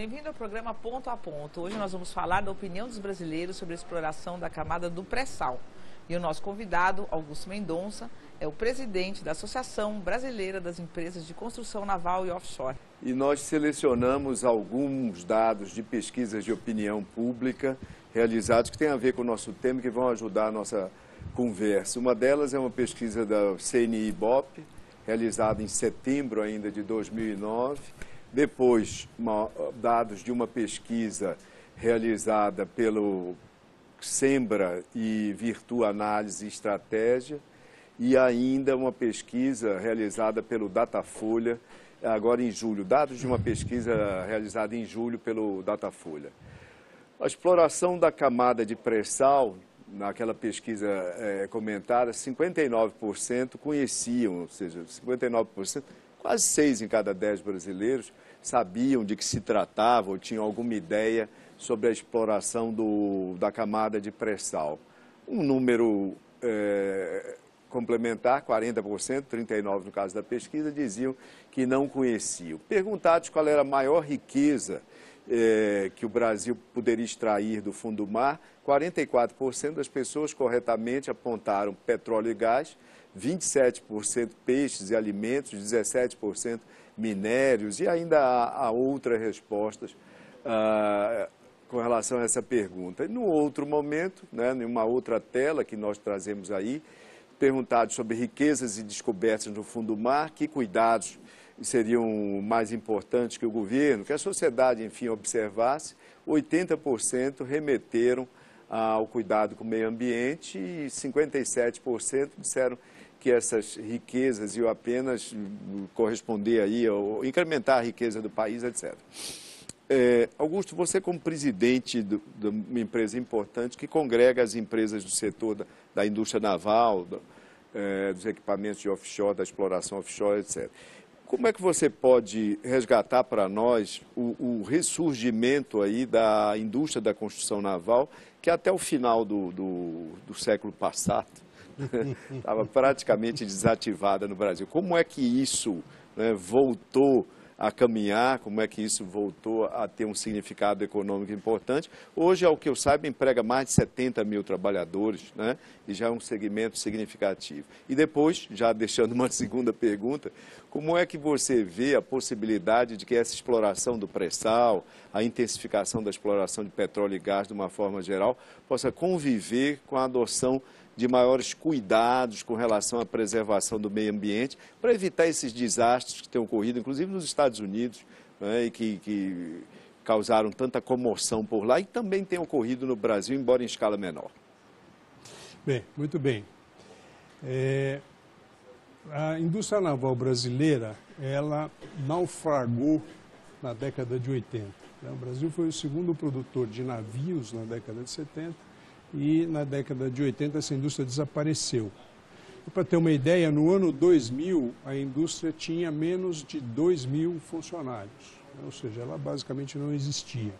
bem-vindo ao programa Ponto a Ponto. Hoje nós vamos falar da opinião dos brasileiros sobre a exploração da camada do pré-sal. E o nosso convidado, Augusto Mendonça, é o presidente da Associação Brasileira das Empresas de Construção Naval e Offshore. E nós selecionamos alguns dados de pesquisas de opinião pública realizados que têm a ver com o nosso tema e que vão ajudar a nossa conversa. Uma delas é uma pesquisa da CNI-BOP, realizada em setembro ainda de 2009. Depois, dados de uma pesquisa realizada pelo Sembra e Virtu Análise e Estratégia, e ainda uma pesquisa realizada pelo Datafolha, agora em julho, dados de uma pesquisa realizada em julho pelo Datafolha. A exploração da camada de pré-sal, naquela pesquisa comentada, 59% conheciam, ou seja, 59%, quase 6 em cada 10 brasileiros sabiam de que se tratava ou tinham alguma ideia sobre a exploração da camada de pré-sal. Um número complementar, 40%, 39% no caso da pesquisa, diziam que não conheciam. Perguntados qual era a maior riqueza que o Brasil poderia extrair do fundo do mar, 44% das pessoas corretamente apontaram petróleo e gás, 27% peixes e alimentos, 17% minérios, e ainda há outras respostas com relação a essa pergunta. E no outro momento, em uma outra tela que nós trazemos aí, perguntados sobre riquezas e descobertas no fundo do mar, que cuidados seriam mais importantes que o governo, que a sociedade, enfim, observasse, 80% remeteram ao cuidado com o meio ambiente e 57% disseram que essas riquezas iam apenas corresponder aí, ou incrementar a riqueza do país, etc. Augusto, você como presidente de uma empresa importante que congrega as empresas do setor da indústria naval, dos equipamentos de offshore, da exploração offshore, etc. Como é que você pode resgatar para nós o ressurgimento aí da indústria da construção naval, que até o final do século passado estava praticamente desativada no Brasil? Como é que isso voltou a caminhar, como é que isso voltou a ter um significado econômico importante? Hoje, ao que eu saiba, emprega mais de 70 mil trabalhadores, e já é um segmento significativo. E depois, já deixando uma segunda pergunta, como é que você vê a possibilidade de que essa exploração do pré-sal, a intensificação da exploração de petróleo e gás, de uma forma geral, possa conviver com a adoção de maiores cuidados com relação à preservação do meio ambiente, para evitar esses desastres que têm ocorrido, inclusive nos Estados Unidos, e que causaram tanta comoção por lá, e também tem ocorrido no Brasil, embora em escala menor. Bem, muito bem. A indústria naval brasileira, ela naufragou na década de 80. O Brasil foi o segundo produtor de navios na década de 70, e na década de 80 essa indústria desapareceu. Para ter uma ideia, no ano 2000 a indústria tinha menos de 2.000 funcionários, ou seja, ela basicamente não existia.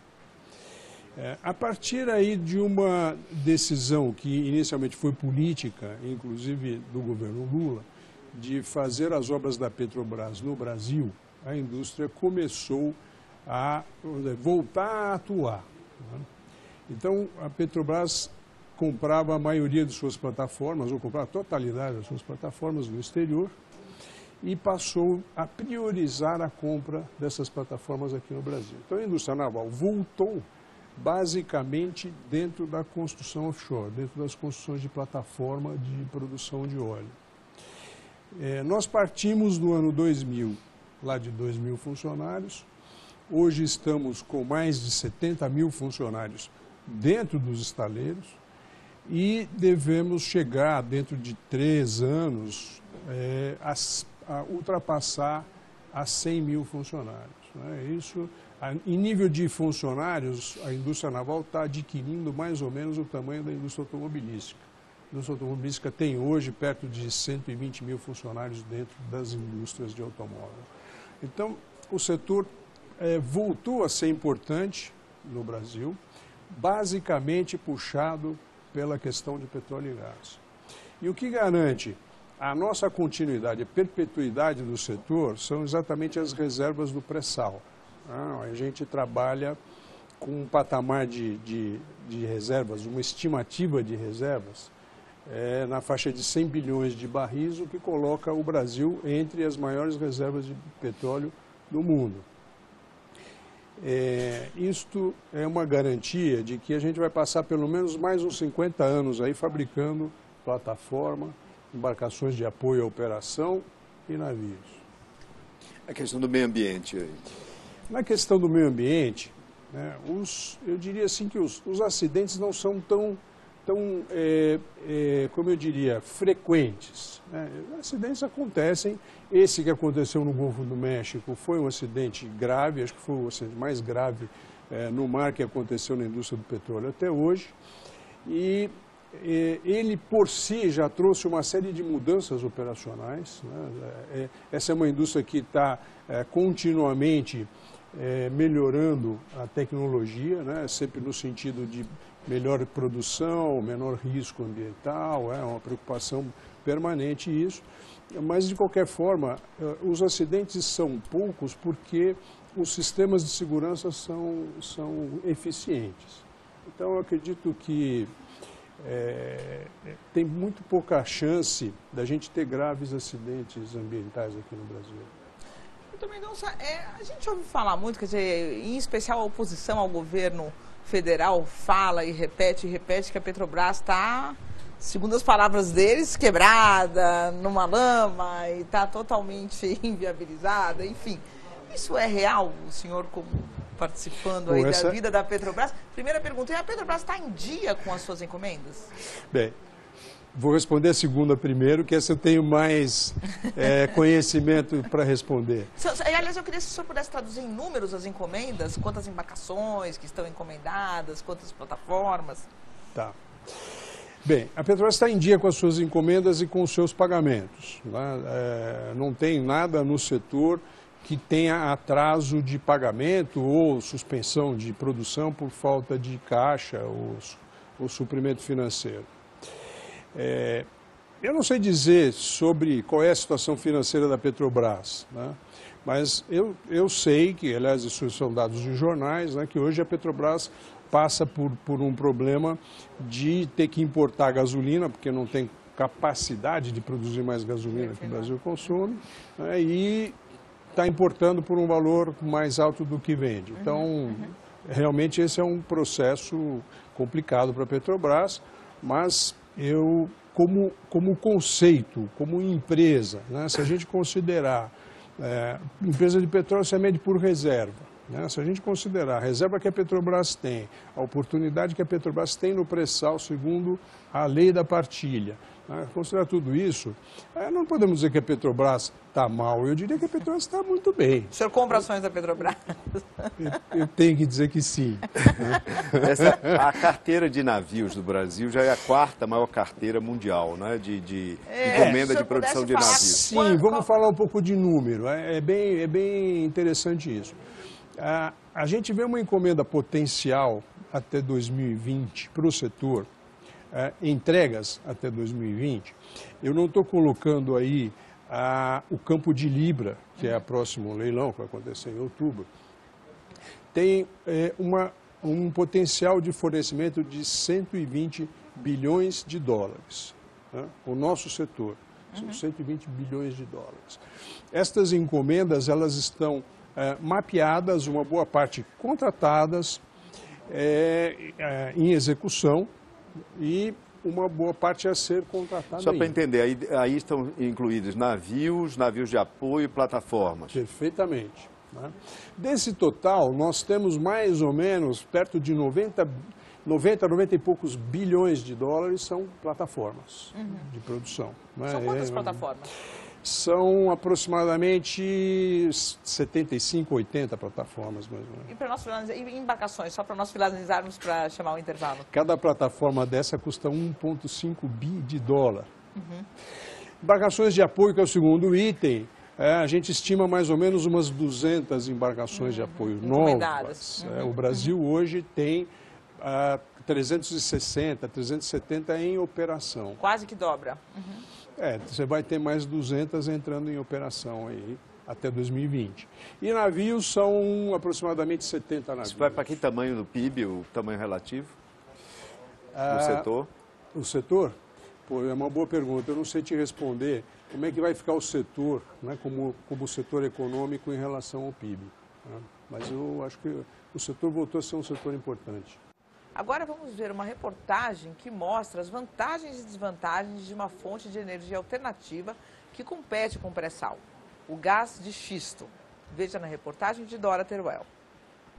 A partir aí de uma decisão que inicialmente foi política, inclusive do governo Lula, de fazer as obras da Petrobras no Brasil, a indústria começou a voltar a atuar. Então a Petrobras comprava a maioria de suas plataformas, ou comprava a totalidade das suas plataformas no exterior, e passou a priorizar a compra dessas plataformas aqui no Brasil. Então a indústria naval voltou basicamente dentro da construção offshore, dentro das construções de plataforma de produção de óleo. Nós partimos no ano 2000, lá de 2.000 funcionários, hoje estamos com mais de 70 mil funcionários dentro dos estaleiros, e devemos chegar, dentro de 3 anos, a ultrapassar a 100 mil funcionários. Isso, em nível de funcionários, a indústria naval está adquirindo mais ou menos o tamanho da indústria automobilística. A indústria automobilística tem hoje perto de 120 mil funcionários dentro das indústrias de automóvel. Então, o setor voltou a ser importante no Brasil, basicamente puxado pela questão de petróleo e gás. E o que garante a nossa continuidade, a perpetuidade do setor, são exatamente as reservas do pré-sal. A gente trabalha com um patamar de reservas, uma estimativa de reservas, na faixa de 100 bilhões de barris, o que coloca o Brasil entre as maiores reservas de petróleo do mundo. Isto é uma garantia de que a gente vai passar pelo menos mais uns 50 anos aí fabricando plataforma, embarcações de apoio à operação e navios. A questão do meio ambiente aí. Na questão do meio ambiente, né, eu diria assim que os acidentes não são tão como eu diria, frequentes. Né? Acidentes acontecem. Esse que aconteceu no Golfo do México foi um acidente grave, acho que foi o acidente mais grave no mar que aconteceu na indústria do petróleo até hoje. E ele, por si, já trouxe uma série de mudanças operacionais. Né? Essa é uma indústria que está continuamente melhorando a tecnologia, né? Sempre no sentido de melhor produção, menor risco ambiental, é uma preocupação permanente isso. Mas, de qualquer forma, os acidentes são poucos porque os sistemas de segurança são eficientes. Então, eu acredito que tem muito pouca chance da gente ter graves acidentes ambientais aqui no Brasil. Doutor Mendonça, a gente ouve falar muito, quer dizer, em especial a oposição ao governo federal fala e repete que a Petrobras está, segundo as palavras deles, quebrada, numa lama e está totalmente inviabilizada, enfim. Isso é real, o senhor como participando aí da vida da Petrobras? Primeira pergunta, a Petrobras está em dia com as suas encomendas? Bem, vou responder a segunda primeiro, que essa eu tenho mais conhecimento para responder. Aliás, eu queria que o senhor pudesse traduzir em números as encomendas, quantas embarcações que estão encomendadas, quantas plataformas. Tá. Bem, a Petrobras está em dia com as suas encomendas e com os seus pagamentos. Né? Não tem nada no setor que tenha atraso de pagamento ou suspensão de produção por falta de caixa ou suprimento financeiro. Eu não sei dizer sobre qual é a situação financeira da Petrobras, né? Mas eu sei que, aliás, isso são dados de jornais, né, que hoje a Petrobras passa por um problema de ter que importar gasolina, porque não tem capacidade de produzir mais gasolina que o Brasil consome, né, e está importando por um valor mais alto do que vende. Então, realmente esse é um processo complicado para a Petrobras, mas eu, como conceito, como empresa, né, se a gente considerar, empresa de petróleo se mede por reserva, né, se a gente considerar a reserva que a Petrobras tem, a oportunidade que a Petrobras tem no pré-sal segundo a lei da partilha, né, considerar tudo isso, não podemos dizer que a Petrobras está mal, eu diria que a Petrobras está muito bem. O senhor compra ações da Petrobras? Eu tenho que dizer que sim. A carteira de navios do Brasil já é a quarta maior carteira mundial, né, de encomenda de produção de navios. Sim, vamos falar um pouco de número, é bem interessante isso. A gente vê uma encomenda potencial até 2020 para o setor, entregas até 2020, eu não estou colocando aí o campo de Libra, que é o próximo leilão, que vai acontecer em outubro, tem um potencial de fornecimento de 120 bilhões de dólares. Né? O nosso setor, são 120 bilhões de dólares. Estas encomendas, elas estão mapeadas, uma boa parte contratadas, em execução e uma boa parte a ser contratada. Só para entender, aí estão incluídos navios de apoio e plataformas. Perfeitamente. Né? Desse total, nós temos mais ou menos perto de 90 e poucos bilhões de dólares são plataformas de produção. Né? São quantas plataformas? São aproximadamente 75, 80 plataformas, mais ou menos. E para nós finalizar, embarcações, só para nós finalizarmos para chamar o intervalo? Cada plataforma dessa custa 1,5 bi de dólar. Embarcações de apoio, que é o segundo item, a gente estima mais ou menos umas 200 embarcações de apoio novas. O Brasil hoje tem 360, 370 em operação. Quase que dobra. Você vai ter mais 200 entrando em operação aí até 2020. E navios são aproximadamente 70 navios. Isso vai para que tamanho do PIB, o tamanho relativo do setor? O setor? Pô, é uma boa pergunta. Eu não sei te responder como é que vai ficar o setor, né, como setor econômico em relação ao PIB. Né? Mas eu acho que o setor voltou a ser um setor importante. Agora vamos ver uma reportagem que mostra as vantagens e desvantagens de uma fonte de energia alternativa que compete com o pré-sal, o gás de xisto. Veja na reportagem de Dora Teruel.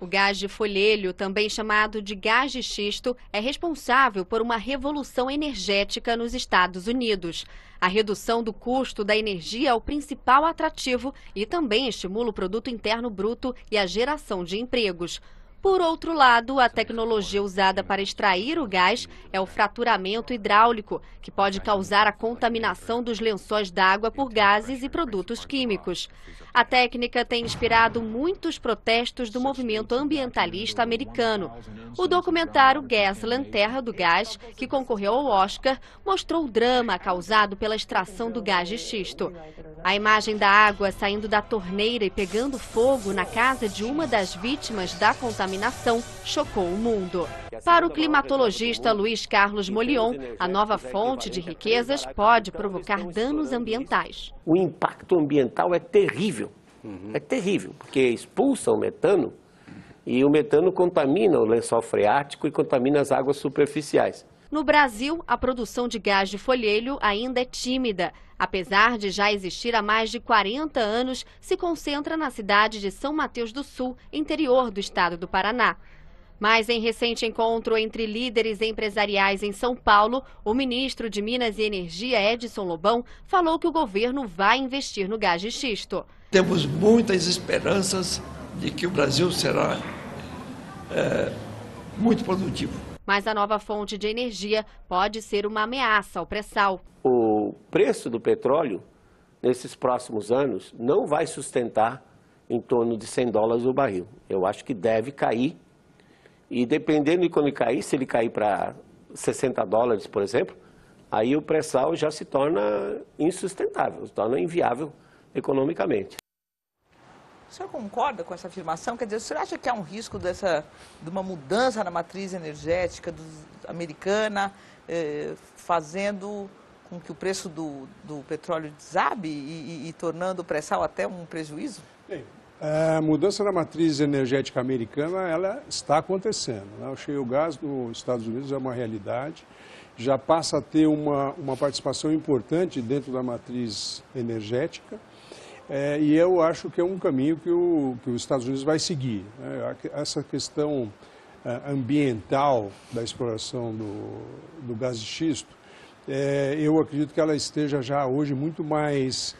O gás de folhelho, também chamado de gás de xisto, é responsável por uma revolução energética nos Estados Unidos. A redução do custo da energia é o principal atrativo e também estimula o produto interno bruto e a geração de empregos. Por outro lado, a tecnologia usada para extrair o gás é o fraturamento hidráulico, que pode causar a contaminação dos lençóis d'água por gases e produtos químicos. A técnica tem inspirado muitos protestos do movimento ambientalista americano. O documentário Gasland, Terra do Gás, que concorreu ao Oscar, mostrou o drama causado pela extração do gás de xisto. A imagem da água saindo da torneira e pegando fogo na casa de uma das vítimas da contaminação chocou o mundo. Para o climatologista Luiz Carlos Molion, a nova fonte de riquezas pode provocar danos ambientais. O impacto ambiental é terrível, porque expulsa o metano e o metano contamina o lençol freático e contamina as águas superficiais. No Brasil, a produção de gás de folhelho ainda é tímida. Apesar de já existir há mais de 40 anos, se concentra na cidade de São Mateus do Sul, interior do estado do Paraná. Mas em recente encontro entre líderes empresariais em São Paulo, o ministro de Minas e Energia, Edson Lobão, falou que o governo vai investir no gás de xisto. Temos muitas esperanças de que o Brasil será muito produtivo. Mas a nova fonte de energia pode ser uma ameaça ao pré-sal. O preço do petróleo, nesses próximos anos, não vai sustentar em torno de $100 o barril. Eu acho que deve cair. E dependendo de quando cair, se ele cair para $60, por exemplo, aí o pré-sal já se torna insustentável, se torna inviável economicamente. O senhor concorda com essa afirmação? Quer dizer, o senhor acha que há um risco de uma mudança na matriz energética americana, fazendo com que o preço do petróleo desabe e tornando o pré-sal até um prejuízo? Bem, a mudança na matriz energética americana, ela está acontecendo, né? O shale gas nos Estados Unidos é uma realidade, já passa a ter uma participação importante dentro da matriz energética. E eu acho que é um caminho que os Estados Unidos vai seguir. Essa questão ambiental da exploração do gás de xisto, eu acredito que ela esteja já hoje muito mais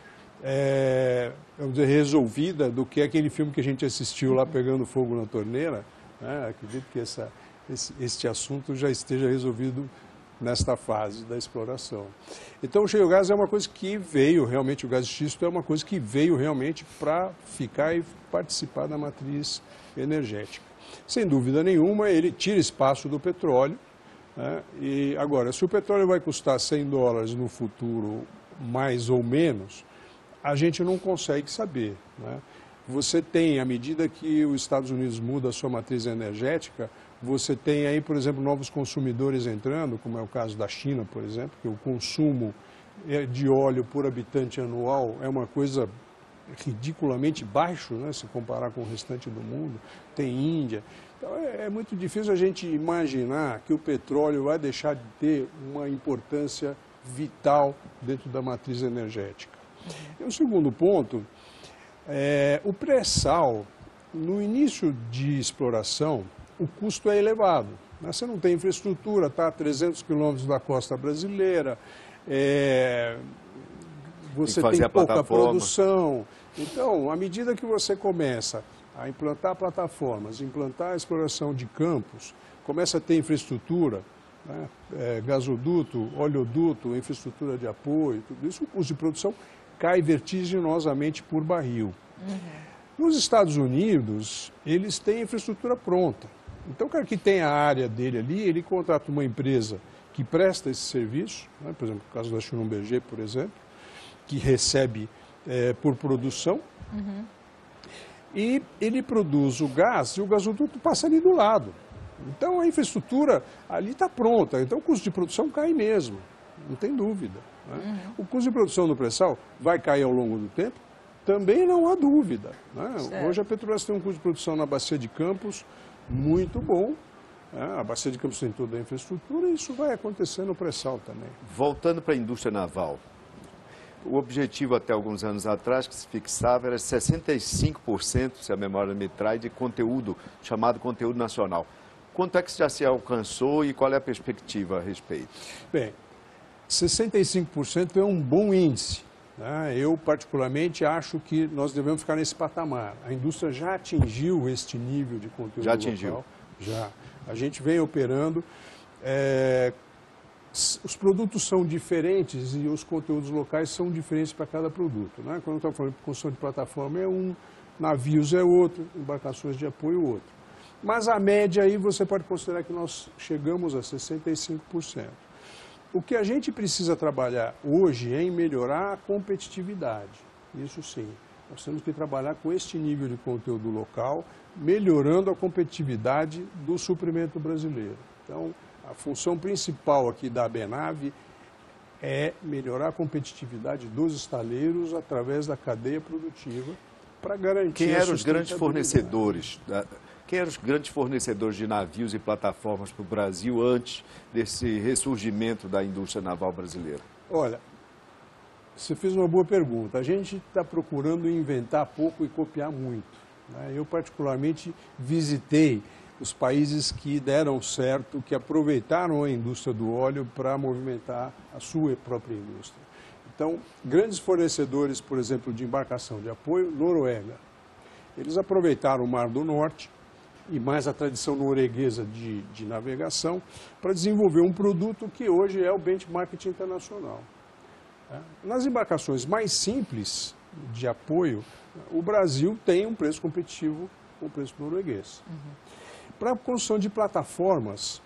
vamos dizer, resolvida do que aquele filme que a gente assistiu lá, Pegando Fogo na Torneira. Acredito que este assunto já esteja resolvido nesta fase da exploração. Então o shale gas é uma coisa que veio realmente, o gás de xisto é uma coisa que veio realmente para ficar e participar da matriz energética. Sem dúvida nenhuma, ele tira espaço do petróleo, né? E agora, se o petróleo vai custar $100 no futuro, mais ou menos, a gente não consegue saber, né? Você tem, à medida que os Estados Unidos muda a sua matriz energética, você tem aí, por exemplo, novos consumidores entrando, como é o caso da China, por exemplo, que o consumo de óleo por habitante anual é uma coisa ridiculamente baixo, né, se comparar com o restante do mundo. Tem Índia. Então, é muito difícil a gente imaginar que o petróleo vai deixar de ter uma importância vital dentro da matriz energética. E o segundo ponto, o pré-sal, no início de exploração, o custo é elevado. Você não tem infraestrutura, está a 300 quilômetros da costa brasileira, você tem pouca produção. Então, à medida que você começa a implantar plataformas, implantar a exploração de campos, começa a ter infraestrutura, né, gasoduto, oleoduto, infraestrutura de apoio, tudo isso, o custo de produção cai vertiginosamente por barril. Nos Estados Unidos, eles têm infraestrutura pronta. Então, o cara que tem a área dele ali, ele contrata uma empresa que presta esse serviço, né? Por exemplo, no caso da Schlumberger, por exemplo, que recebe por produção, E ele produz o gás e o gasoduto passa ali do lado. Então a infraestrutura ali está pronta, então o custo de produção cai mesmo, não tem dúvida. Né? O custo de produção do pré-sal vai cair ao longo do tempo? Também não há dúvida. Né? Hoje a Petrobras tem um custo de produção na Bacia de Campos muito bom. A Bacia de Campos tem toda a infraestrutura e isso vai acontecer no pré-sal também. Voltando para a indústria naval, o objetivo até alguns anos atrás que se fixava era 65%, se a memória me trai, de conteúdo, chamado conteúdo nacional. Quanto é que já se alcançou e qual é a perspectiva a respeito? Bem, 65% é um bom índice. Né? Eu, particularmente, acho que nós devemos ficar nesse patamar. A indústria já atingiu este nível de conteúdo já atingiu. local. Já. A gente vem operando. Os produtos são diferentes e os conteúdos locais são diferentes para cada produto. Né? Quando estamos falando de construção de plataforma é um, navios é outro, embarcações de apoio outro. Mas a média aí você pode considerar que nós chegamos a 65%. O que a gente precisa trabalhar hoje é em melhorar a competitividade. Isso sim. Nós temos que trabalhar com este nível de conteúdo local, melhorando a competitividade do suprimento brasileiro. Então, a função principal aqui da Abenave é melhorar a competitividade dos estaleiros através da cadeia produtiva para garantir Quem eram os grandes fornecedores de navios e plataformas para o Brasil antes desse ressurgimento da indústria naval brasileira? Olha, você fez uma boa pergunta. A gente está procurando inventar pouco e copiar muito. Né? Eu, particularmente, visitei os países que deram certo, que aproveitaram a indústria do óleo para movimentar a sua própria indústria. Então, grandes fornecedores, por exemplo, de embarcação de apoio, Noruega. Eles aproveitaram o Mar do Norte e mais a tradição norueguesa de navegação para desenvolver um produto que hoje é o benchmark internacional. Nas embarcações mais simples de apoio, o Brasil tem um preço competitivo com o preço norueguês. Para a construção de plataformas,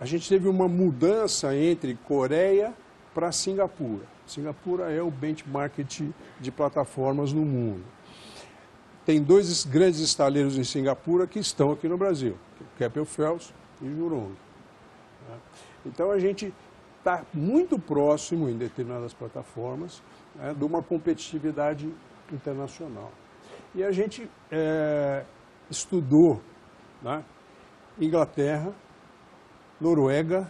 a gente teve uma mudança entre Coreia para Singapura. Singapura é o benchmark de plataformas no mundo. Tem dois grandes estaleiros em Singapura que estão aqui no Brasil, Keppel FELS e Jurong. Então a gente está muito próximo em determinadas plataformas de uma competitividade internacional. E a gente estudou, né, Inglaterra, Noruega,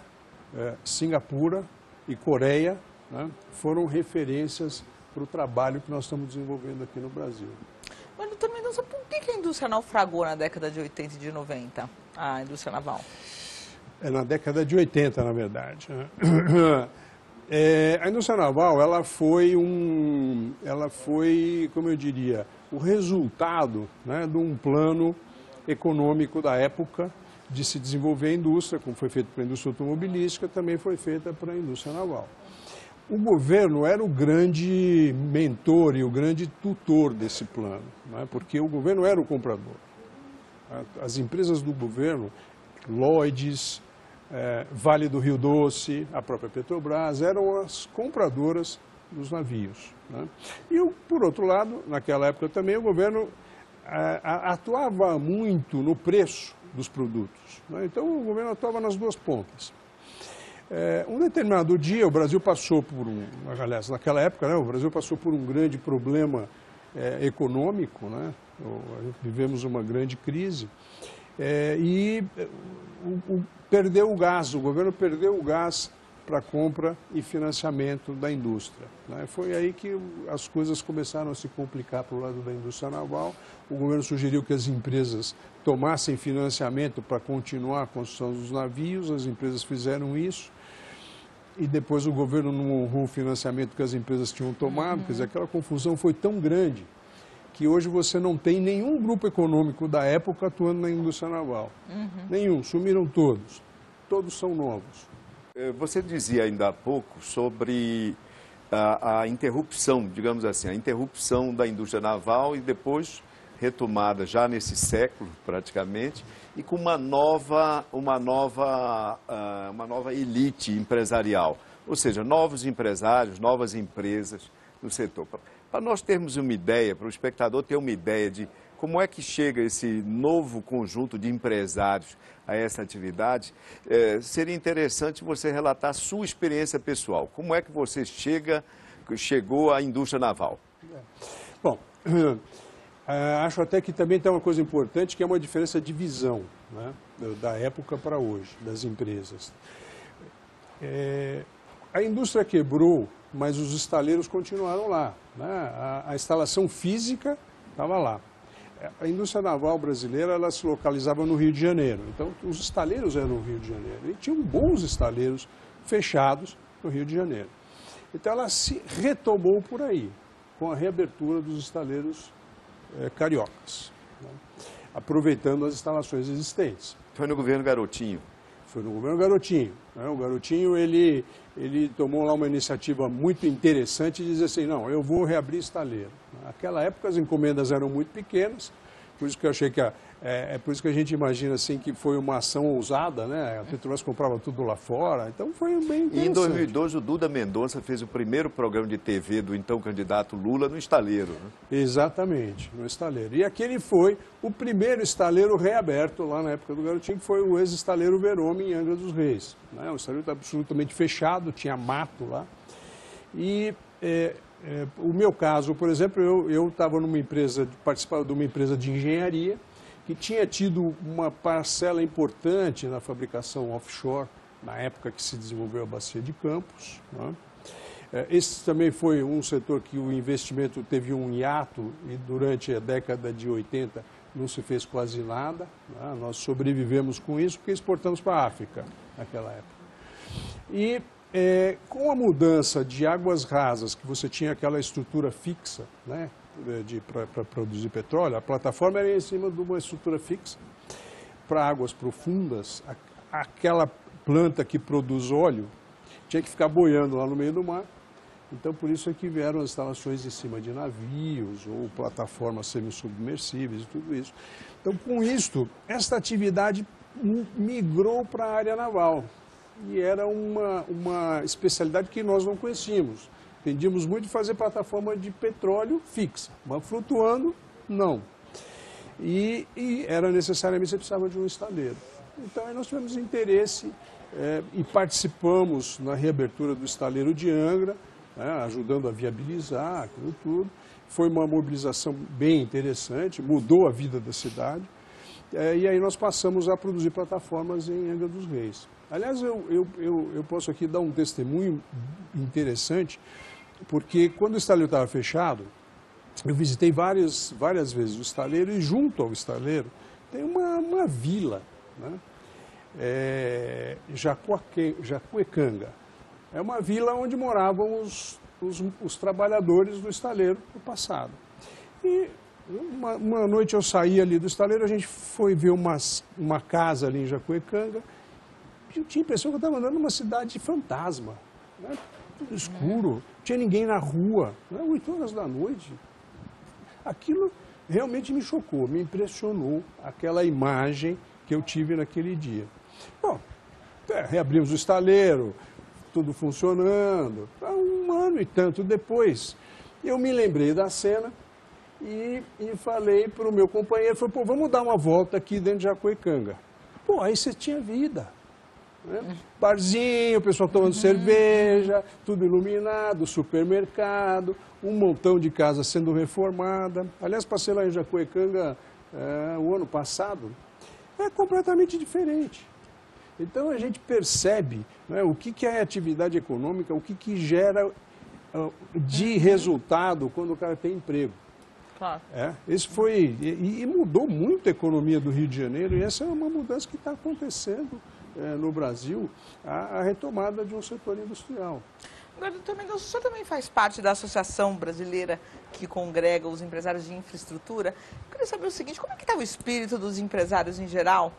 Singapura e Coreia, né, foram referências para o trabalho que nós estamos desenvolvendo aqui no Brasil. Mas, doutor Mendonça, por que a indústria naufragou na década de 80 e de 90, a indústria naval? Na década de 80, na verdade. A indústria naval, ela foi, como eu diria, o resultado, né, de um plano econômico da época de se desenvolver a indústria, como foi feito para a indústria automobilística, também foi feita para a indústria naval. O governo era o grande mentor e o grande tutor desse plano, né, porque o governo era o comprador. As empresas do governo, Lloyds, Vale do Rio Doce, a própria Petrobras, eram as compradoras dos navios. Né? E, por outro lado, naquela época também, o governo atuava muito no preço dos produtos. Né? Então, o governo atuava nas duas pontas. Um determinado dia, o Brasil passou por aliás, naquela época, né, o Brasil passou por um grande problema econômico, né? Vivemos uma grande crise, e perdeu o gás, o governo perdeu o gás para compra e financiamento da indústria. Né? Foi aí que as coisas começaram a se complicar para o lado da indústria naval. O governo sugeriu que as empresas tomassem financiamento para continuar a construção dos navios, as empresas fizeram isso, e depois o governo não honrou o financiamento que as empresas tinham tomado. Quer dizer, aquela confusão foi tão grande que hoje você não tem nenhum grupo econômico da época atuando na indústria naval. Nenhum, sumiram todos. Todos são novos. Você dizia ainda há pouco sobre a interrupção, digamos assim, a interrupção da indústria naval e depois retomada já nesse século, praticamente, e com uma nova elite empresarial, ou seja, novos empresários, novas empresas no setor. Para nós termos uma ideia, para o espectador ter uma ideia de como é que chega esse novo conjunto de empresários a essa atividade, seria interessante você relatar a sua experiência pessoal. Como é que você chegou à indústria naval? Bom, acho até que também tem uma coisa importante, que é uma diferença de visão, né, da época para hoje, das empresas. A indústria quebrou, mas os estaleiros continuaram lá, né? A instalação física estava lá. A indústria naval brasileira, ela se localizava no Rio de Janeiro, então os estaleiros eram no Rio de Janeiro, e tinham bons estaleiros fechados no Rio de Janeiro. Então ela se retomou por aí, com a reabertura dos estaleiros cariocas, né, aproveitando as instalações existentes. Foi no governo Garotinho? Foi no governo Garotinho, né? O Garotinho, ele tomou lá uma iniciativa muito interessante de dizer assim, não, eu vou reabrir estaleiro. Naquela época as encomendas eram muito pequenas, por isso que eu achei que por isso que a gente imagina assim que foi uma ação ousada, né? A Petrobras comprava tudo lá fora, então foi bem interessante. E em 2012 o Duda Mendonça fez o primeiro programa de TV do então candidato Lula no estaleiro, né? Exatamente, no estaleiro. E aquele foi o primeiro estaleiro reaberto lá na época do Garotinho, que foi o ex-estaleiro Verome em Angra dos Reis, né? O estaleiro estava absolutamente fechado, tinha mato lá. E o meu caso, por exemplo, eu estava participava de uma empresa de engenharia, que tinha tido uma parcela importante na fabricação offshore, na época que se desenvolveu a Bacia de Campos, né? Esse também foi um setor que o investimento teve um hiato e durante a década de 80 não se fez quase nada, né? Nós sobrevivemos com isso porque exportamos para a África naquela época. E com a mudança de águas rasas, que você tinha aquela estrutura fixa, né, para produzir petróleo, a plataforma era em cima de uma estrutura fixa. Para águas profundas, aquela planta que produz óleo tinha que ficar boiando lá no meio do mar. Então, por isso é que vieram as instalações em cima de navios ou plataformas semi-submersíveis e tudo isso. Então, com isto, esta atividade migrou para a área naval. E era uma especialidade que nós não conhecíamos. Tendíamos muito a fazer plataforma de petróleo fixa, mas flutuando, não. E era necessariamente, você precisava de um estaleiro. Então, aí nós tivemos interesse e participamos na reabertura do estaleiro de Angra, ajudando a viabilizar aquilo tudo. Foi uma mobilização bem interessante, mudou a vida da cidade. E aí nós passamos a produzir plataformas em Angra dos Reis. Aliás, eu posso aqui dar um testemunho interessante, porque quando o estaleiro estava fechado, eu visitei várias vezes o estaleiro e junto ao estaleiro tem uma vila, né? Jacuecanga. É uma vila onde moravam os trabalhadores do estaleiro no passado. E uma noite eu saí ali do estaleiro, a gente foi ver uma casa ali em Jacuecanga. Eu tinha a impressão que eu estava andando numa cidade fantasma, né? Tudo escuro, não tinha ninguém na rua, né? 8 horas da noite. Aquilo realmente me chocou, me impressionou, aquela imagem que eu tive naquele dia. Bom, reabrimos o estaleiro, tudo funcionando. 1 ano e tanto depois, eu me lembrei da cena e falei para o meu companheiro, pô, vamos dar uma volta aqui dentro de Jacuecanga. Pô, aí você tinha vida. Né? Barzinho, o pessoal tomando cerveja, tudo iluminado, supermercado, um montão de casa sendo reformada. Aliás, passei lá em Jacuecanga o ano passado, é completamente diferente. Então a gente percebe, né, o que é atividade econômica, o que gera de resultado quando o cara tem emprego. Claro. Esse foi, e mudou muito a economia do Rio de Janeiro, e essa é uma mudança que está acontecendo no Brasil, a retomada de um setor industrial. Agora, doutor Mendonça, o senhor também faz parte da Associação Brasileira que congrega os empresários de infraestrutura. Eu queria saber o seguinte, como é que está o espírito dos empresários em geral,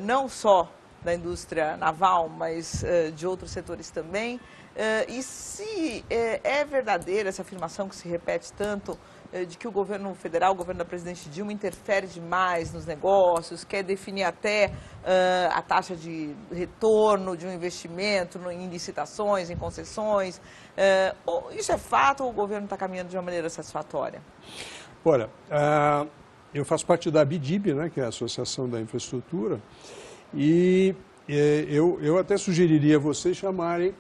não só da indústria naval, mas de outros setores também. E se é verdadeira essa afirmação que se repete tanto de que o governo federal, o governo da presidente Dilma, interfere demais nos negócios, quer definir até a taxa de retorno de um investimento em licitações, em concessões. Isso é fato ou o governo está caminhando de uma maneira satisfatória? Olha, eu faço parte da ABIDIB, né, que é a Associação da Infraestrutura, e eu até sugeriria a vocês chamarem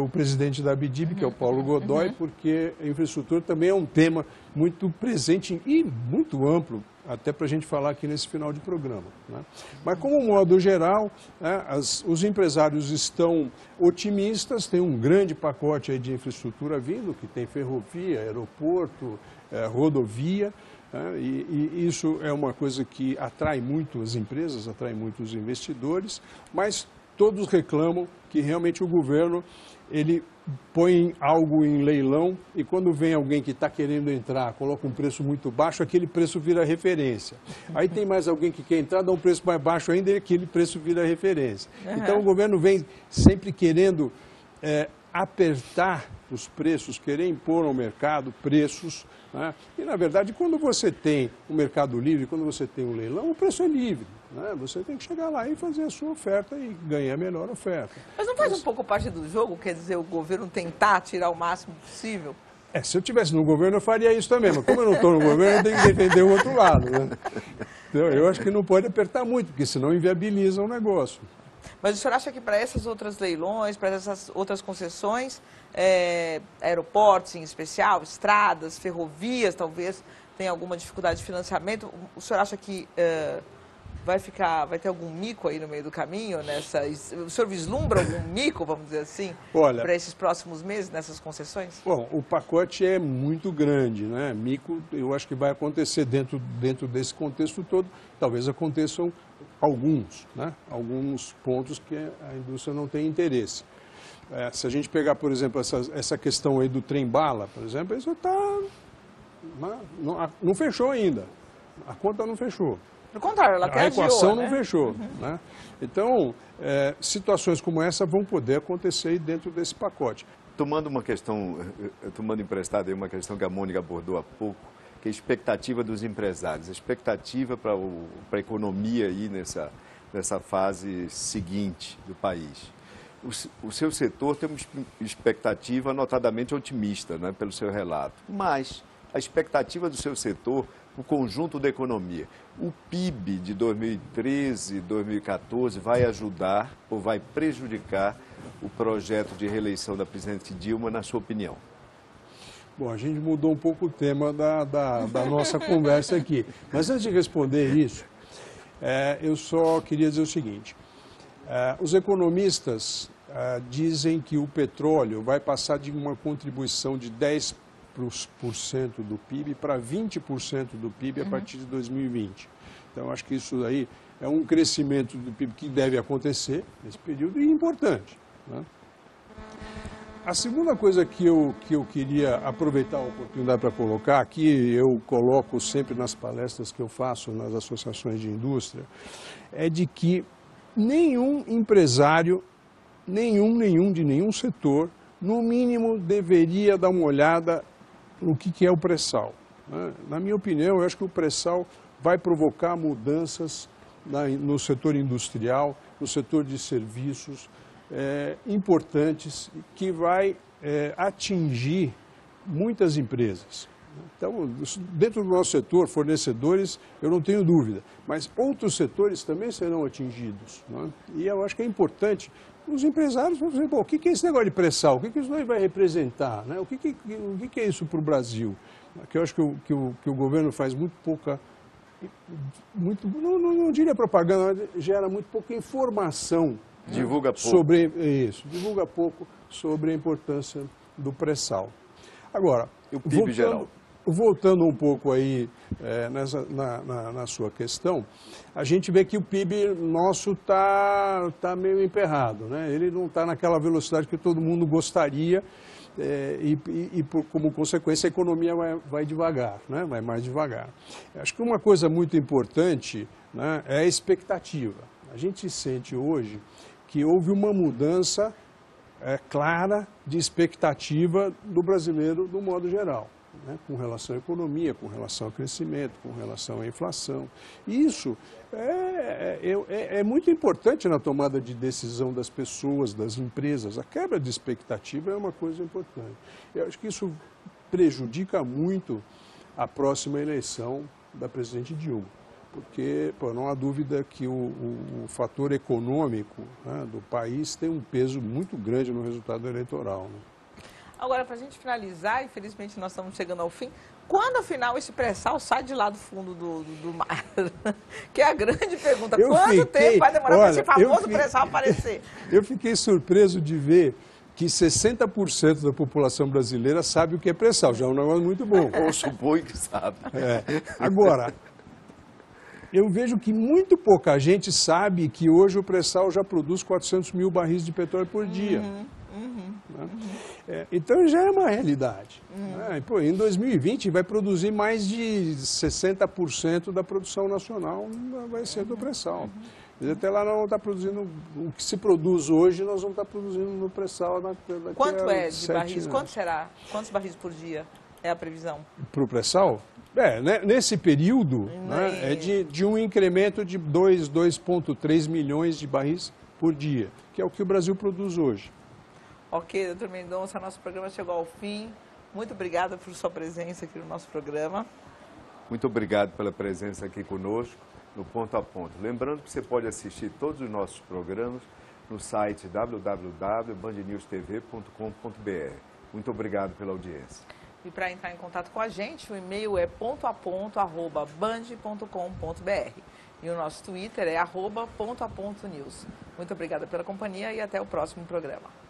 o presidente da ABIDIB, que é o Paulo Godoy, porque a infraestrutura também é um tema muito presente e muito amplo, até para a gente falar aqui nesse final de programa, né? Mas, como modo geral, né, os empresários estão otimistas, tem um grande pacote aí de infraestrutura vindo, que tem ferrovia, aeroporto, rodovia, né, e isso é uma coisa que atrai muito as empresas, atrai muito os investidores, mas todos reclamam que realmente o governo ele põe algo em leilão e quando vem alguém que está querendo entrar, coloca um preço muito baixo, aquele preço vira referência. Aí tem mais alguém que quer entrar, dá um preço mais baixo ainda e aquele preço vira referência. Então o governo vem sempre querendo apertar os preços, querer impor ao mercado preços, né? E na verdade quando você tem um mercado livre, quando você tem um leilão, o preço é livre, né? Você tem que chegar lá e fazer a sua oferta e ganhar a melhor oferta. Mas não faz um pouco parte do jogo, quer dizer, o governo tentar tirar o máximo possível? Se eu estivesse no governo eu faria isso também, mas como eu não estou no governo eu tenho que defender o outro lado, né? Então, eu acho que não pode apertar muito, porque senão inviabiliza o negócio. Mas o senhor acha que para essas outras leilões, para essas outras concessões, aeroportos em especial, estradas, ferrovias, talvez tenha alguma dificuldade de financiamento, o senhor acha que vai ter algum mico aí no meio do caminho? O senhor vislumbra algum mico, vamos dizer assim, para esses próximos meses, nessas concessões? Bom, o pacote é muito grande, né? Mico, eu acho que vai acontecer dentro desse contexto todo, talvez aconteçam alguns, né? Alguns pontos que a indústria não tem interesse. Se a gente pegar, por exemplo, essa questão aí do trem-bala, por exemplo, isso não fechou ainda, a conta não fechou. Pelo contrário, ela até a equação né? não fechou. Né? Então, situações como essa vão poder acontecer aí dentro desse pacote. Tomando emprestado aí uma questão que a Mônica abordou há pouco, que é a expectativa dos empresários, a expectativa para a economia aí nessa fase seguinte do país. O seu setor tem uma expectativa notadamente otimista, né, pelo seu relato, mas a expectativa do seu setor, o conjunto da economia, o PIB de 2013, 2014 vai ajudar ou vai prejudicar o projeto de reeleição da presidente Dilma, na sua opinião? Bom, a gente mudou um pouco o tema da nossa conversa aqui. Mas antes de responder isso, eu só queria dizer o seguinte. Os economistas dizem que o petróleo vai passar de uma contribuição de 10% do PIB para 20% do PIB a partir de 2020. Então, acho que isso aí é um crescimento do PIB que deve acontecer nesse período e importante, né? A segunda coisa que eu queria aproveitar a oportunidade para colocar aqui, eu coloco sempre nas palestras que eu faço nas associações de indústria, é de que nenhum empresário, nenhum de nenhum setor, no mínimo deveria dar uma olhada no que é o pré-sal. Na minha opinião, eu acho que o pré-sal vai provocar mudanças no setor industrial, no setor de serviços, importantes, que vai atingir muitas empresas. Então, dentro do nosso setor, fornecedores, eu não tenho dúvida, mas outros setores também serão atingidos, né? E eu acho que é importante, os empresários vão dizer, o que é esse negócio de pré-sal? O que isso vai representar, né? O que é isso para o Brasil? Que eu acho que o governo faz muito pouca, não diria propaganda, mas gera muito pouca informação. Divulga pouco. Sobre isso, divulga pouco sobre a importância do pré-sal. Agora, o PIB geral. Voltando um pouco aí na sua questão, a gente vê que o PIB nosso está meio emperrado, né? Ele não está naquela velocidade que todo mundo gostaria como consequência, a economia vai devagar, né? Vai mais devagar. Acho que uma coisa muito importante, né, é a expectativa. A gente sente hoje que houve uma mudança clara de expectativa do brasileiro do modo geral, né? Com relação à economia, com relação ao crescimento, com relação à inflação. Isso é muito importante na tomada de decisão das pessoas, das empresas. A quebra de expectativa é uma coisa importante. Eu acho que isso prejudica muito a próxima eleição da presidente Dilma, porque não há dúvida que o fator econômico, né, do país tem um peso muito grande no resultado eleitoral, né? Agora, para a gente finalizar, infelizmente nós estamos chegando ao fim, quando afinal esse pré-sal sai de lá do fundo do mar? Que é a grande pergunta. Quanto tempo vai demorar para esse famoso pré-sal aparecer? Eu fiquei surpreso de ver que 60% da população brasileira sabe o que é pré-sal. Já é um negócio muito bom. Ou supõe que sabe. Agora, eu vejo que muito pouca gente sabe que hoje o pré-sal já produz 400 mil barris de petróleo por dia. Então já é uma realidade. Em 2020 vai produzir mais de 60% da produção nacional, vai ser do pré-sal. Até lá nós vamos estar produzindo, o que se produz hoje, nós vamos estar produzindo no pré-sal daqui Quanto a é de 7 barris? anos. Quanto será? Quantos barris por dia é a previsão? Para o pré-sal? Nesse período, né, é de um incremento de 2,3 milhões de barris por dia, que é o que o Brasil produz hoje. Ok, doutor Mendonça, nosso programa chegou ao fim. Muito obrigada por sua presença aqui no nosso programa. Muito obrigado pela presença aqui conosco no Ponto a Ponto. Lembrando que você pode assistir todos os nossos programas no site www.bandnewstv.com.br. Muito obrigado pela audiência. E para entrar em contato com a gente, o e-mail é pontoaponto@band.com.br. E o nosso Twitter é @pontoapontonews. Muito obrigada pela companhia e até o próximo programa.